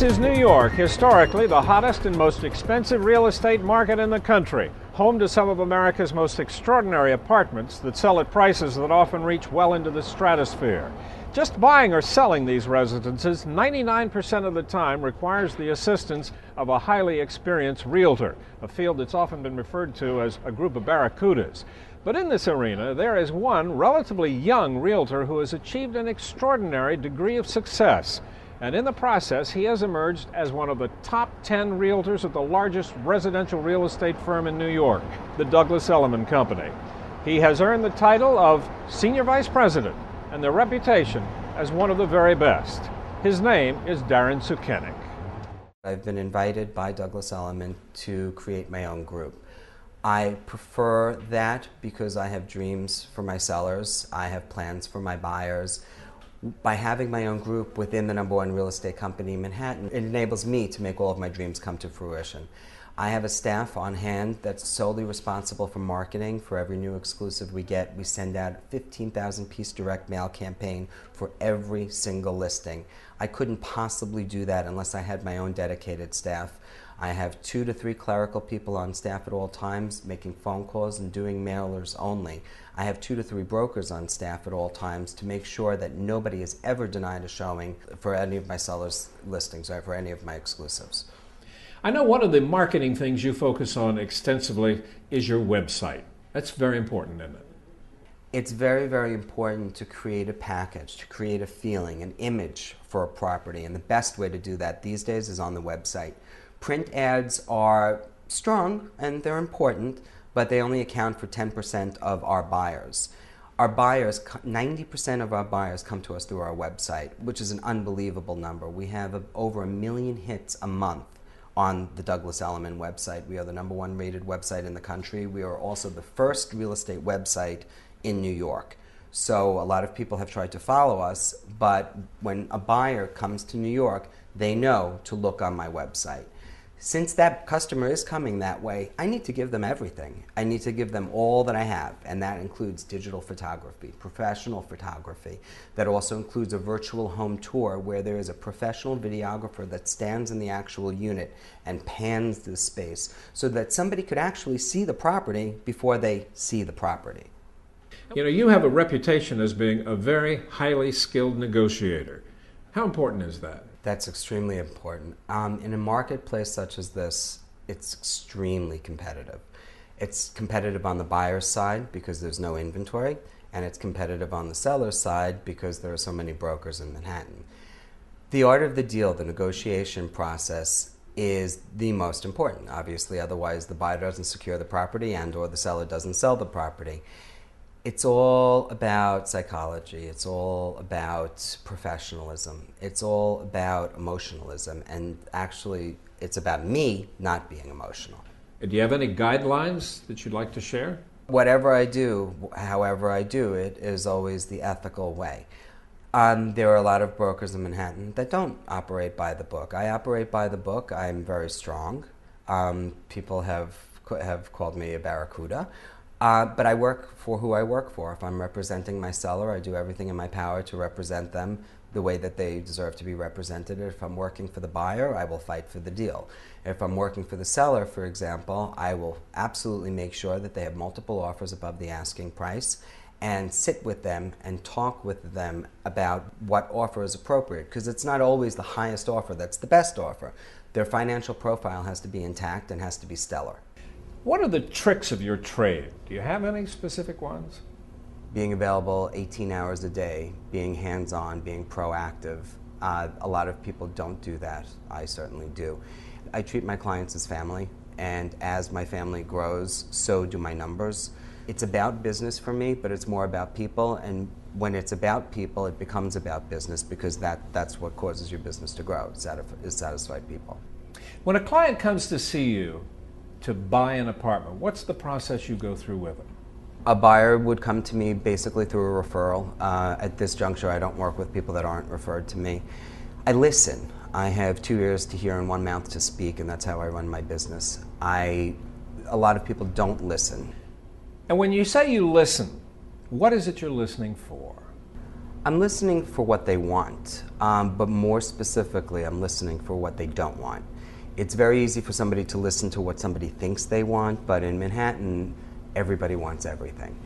This is New York, historically the hottest and most expensive real estate market in the country, home to some of America's most extraordinary apartments that sell at prices that often reach well into the stratosphere. Just buying or selling these residences 99% of the time requires the assistance of a highly experienced realtor, a field that's often been referred to as a group of barracudas. But in this arena, there is one relatively young realtor who has achieved an extraordinary degree of success. And in the process, he has emerged as one of the top 10 realtors at the largest residential real estate firm in New York, the Douglas Elliman Company. He has earned the title of Senior Vice President and the reputation as one of the very best. His name is Darren Sukenik. I've been invited by Douglas Elliman to create my own group. I prefer that because I have dreams for my sellers, I have plans for my buyers. By having my own group within the #1 real estate company in Manhattan, it enables me to make all of my dreams come to fruition. I have a staff on hand that's solely responsible for marketing. For every new exclusive we get, we send out a 15,000-piece direct mail campaign for every single listing. I couldn't possibly do that unless I had my own dedicated staff. I have 2 to 3 clerical people on staff at all times, making phone calls and doing mailers only. I have 2 to 3 brokers on staff at all times to make sure that nobody is ever denied a showing for any of my sellers' listings or for any of my exclusives. I know one of the marketing things you focus on extensively is your website. That's very important, isn't it? It's very, very important to create a package, to create a feeling, an image for a property. And the best way to do that these days is on the website. Print ads are strong and they're important, but they only account for 10% of our buyers. Our buyers, 90% of our buyers come to us through our website, which is an unbelievable number. We have over 1 million hits a month on the Douglas Elliman website. We are the #1 rated website in the country. We are also the first real estate website in New York. So a lot of people have tried to follow us, but when a buyer comes to New York, they know to look on my website. Since that customer is coming that way, I need to give them everything. I need to give them all that I have, and that includes digital photography, professional photography. That also includes a virtual home tour where there is a professional videographer that stands in the actual unit and pans the space so that somebody could actually see the property before they see the property. You know, you have a reputation as being a very highly skilled negotiator. How important is that? That's extremely important. In a marketplace such as this, it's extremely competitive. It's competitive on the buyer's side because there's no inventory, and it's competitive on the seller's side because there are so many brokers in Manhattan. The art of the deal, the negotiation process, is the most important. Obviously, otherwise the buyer doesn't secure the property and or the seller doesn't sell the property. It's all about psychology, it's all about professionalism, it's all about emotionalism, and actually it's about me not being emotional. Do you have any guidelines that you'd like to share? Whatever I do, however I do it, is always the ethical way. There are a lot of brokers in Manhattan that don't operate by the book. I operate by the book. I'm very strong. People have called me a barracuda. But I work for who I work for. If I'm representing my seller, I do everything in my power to represent them the way that they deserve to be represented. If I'm working for the buyer, I will fight for the deal. If I'm working for the seller, for example, I will absolutely make sure that they have multiple offers above the asking price and sit with them and talk with them about what offer is appropriate, because it's not always the highest offer that's the best offer. Their financial profile has to be intact and has to be stellar. What are the tricks of your trade? Do you have any specific ones? Being available 18 hours a day, being hands-on, being proactive. A lot of people don't do that. I certainly do. I treat my clients as family, and as my family grows, so do my numbers. It's about business for me, but it's more about people, and when it's about people, it becomes about business because that's what causes your business to grow, is satisfied people. When a client comes to see you to buy an apartment, what's the process you go through with them? A buyer would come to me basically through a referral. At this juncture, I don't work with people that aren't referred to me. I listen. I have 2 ears to hear and 1 mouth to speak, and that's how I run my business. A lot of people don't listen. And when you say you listen, what is it you're listening for? I'm listening for what they want, but more specifically, I'm listening for what they don't want. It's very easy for somebody to listen to what somebody thinks they want, but in Manhattan, everybody wants everything.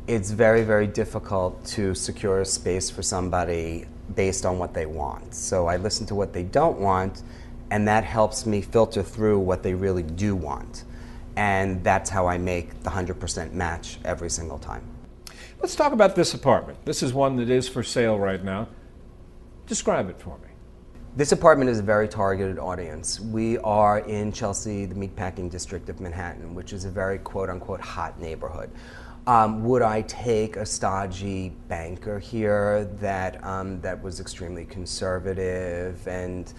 It's very, very difficult to secure a space for somebody based on what they want. So I listen to what they don't want, and that helps me filter through what they really do want. And that's how I make the 100% match every single time. Let's talk about this apartment. This is one that is for sale right now. Describe it for me. This apartment is a very targeted audience. We are in Chelsea, the meatpacking district of Manhattan, which is a very quote-unquote hot neighborhood. Would I take a stodgy banker here that was extremely conservative and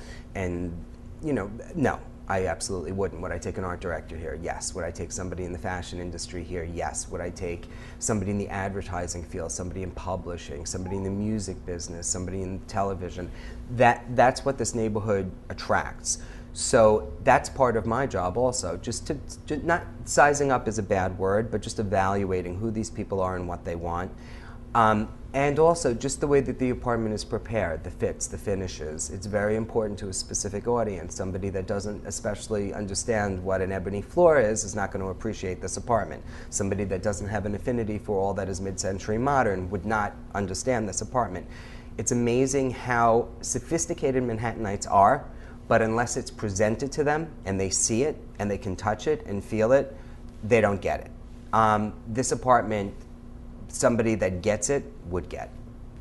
no, I absolutely wouldn't. Would I take an art director here? Yes. Would I take somebody in the fashion industry here? Yes. Would I take somebody in the advertising field, somebody in publishing, somebody in the music business, somebody in television? That's what this neighborhood attracts. So that's part of my job also, just to not sizing up is a bad word, but just evaluating who these people are and what they want. And also just the way that the apartment is prepared, the fits, the finishes. It's very important to a specific audience. Somebody that doesn't especially understand what an ebony floor is not going to appreciate this apartment. Somebody that doesn't have an affinity for all that is mid-century modern would not understand this apartment. It's amazing how sophisticated Manhattanites are, but unless it's presented to them and they see it and they can touch it and feel it, they don't get it. This apartment, somebody that gets it would get.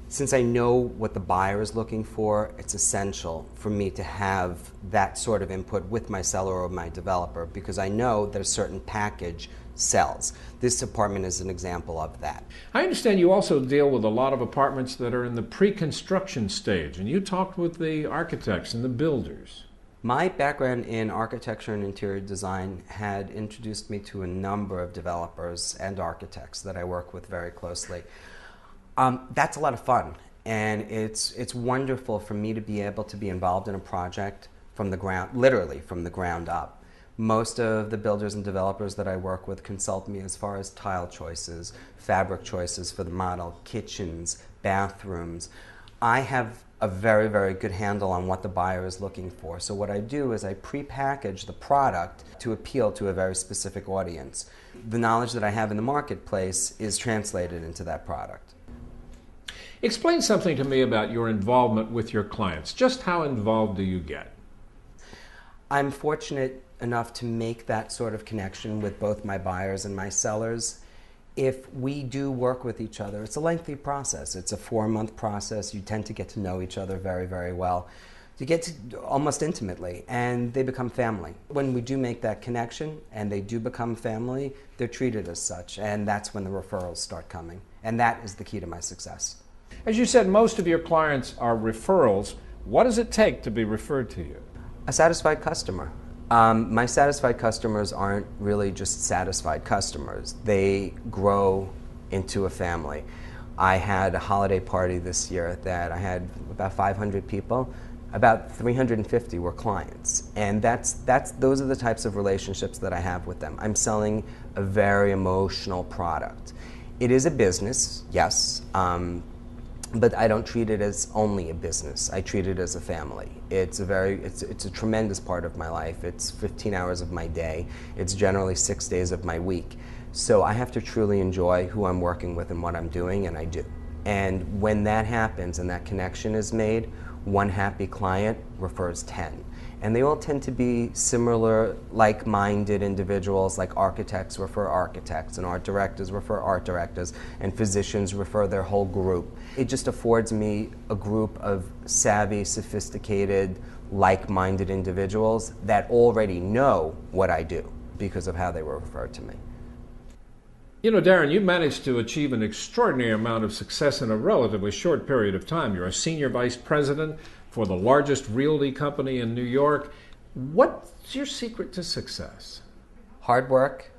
Since I know what the buyer is looking for, it's essential for me to have that sort of input with my seller or my developer because I know that a certain package sells. This apartment is an example of that. I understand you also deal with a lot of apartments that are in the pre-construction stage, and you talked with the architects and the builders. My background in architecture and interior design had introduced me to a number of developers and architects that I work with very closely. That's a lot of fun, and it's wonderful for me to be able to be involved in a project from the ground, literally from the ground up. Most of the builders and developers that I work with consult me as far as tile choices, fabric choices for the model, kitchens, bathrooms. I have a very, very good handle on what the buyer is looking for. So what I do is I pre-package the product to appeal to a very specific audience. The knowledge that I have in the marketplace is translated into that product. Explain something to me about your involvement with your clients. Just how involved do you get? I'm fortunate enough to make that sort of connection with both my buyers and my sellers. If we do work with each other, it's a lengthy process. It's a 4-month process. You tend to get to know each other very, very well. You get to almost intimately, and they become family. When we do make that connection and they do become family, they're treated as such, and that's when the referrals start coming. And that is the key to my success. As you said, most of your clients are referrals. What does it take to be referred to you? A satisfied customer. My satisfied customers aren't really just satisfied customers. They grow into a family. I had a holiday party this year that I had about 500 people. About 350 were clients. And those are the types of relationships that I have with them. I'm selling a very emotional product. It is a business, yes. But I don't treat it as only a business. I treat it as a family. It's a tremendous part of my life. It's 15 hours of my day. It's generally 6 days of my week. So I have to truly enjoy who I'm working with and what I'm doing, and I do. And when that happens and that connection is made, one happy client refers 10. And they all tend to be similar, like-minded individuals, like architects refer architects, and art directors refer art directors, and physicians refer their whole group. It just affords me a group of savvy, sophisticated, like-minded individuals that already know what I do because of how they were referred to me. You know, Darren, you managed to achieve an extraordinary amount of success in a relatively short period of time. You're a senior vice president for the largest realty company in New York. What's your secret to success? Hard work,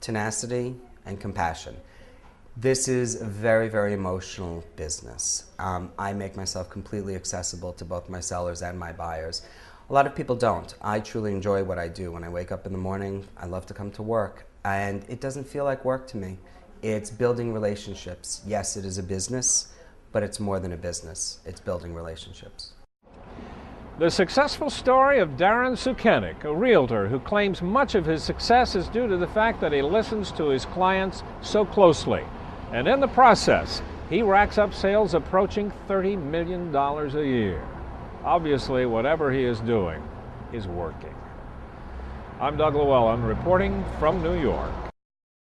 tenacity, and compassion. This is a very, very emotional business. I make myself completely accessible to both my sellers and my buyers. A lot of people don't. I truly enjoy what I do. When I wake up in the morning, I love to come to work. And it doesn't feel like work to me. It's building relationships. Yes, it is a business, but it's more than a business. It's building relationships. The successful story of Darren Sukenik, a realtor who claims much of his success is due to the fact that he listens to his clients so closely. And in the process, he racks up sales approaching $30 million a year. Obviously, whatever he is doing is working. I'm Doug Llewellyn reporting from New York.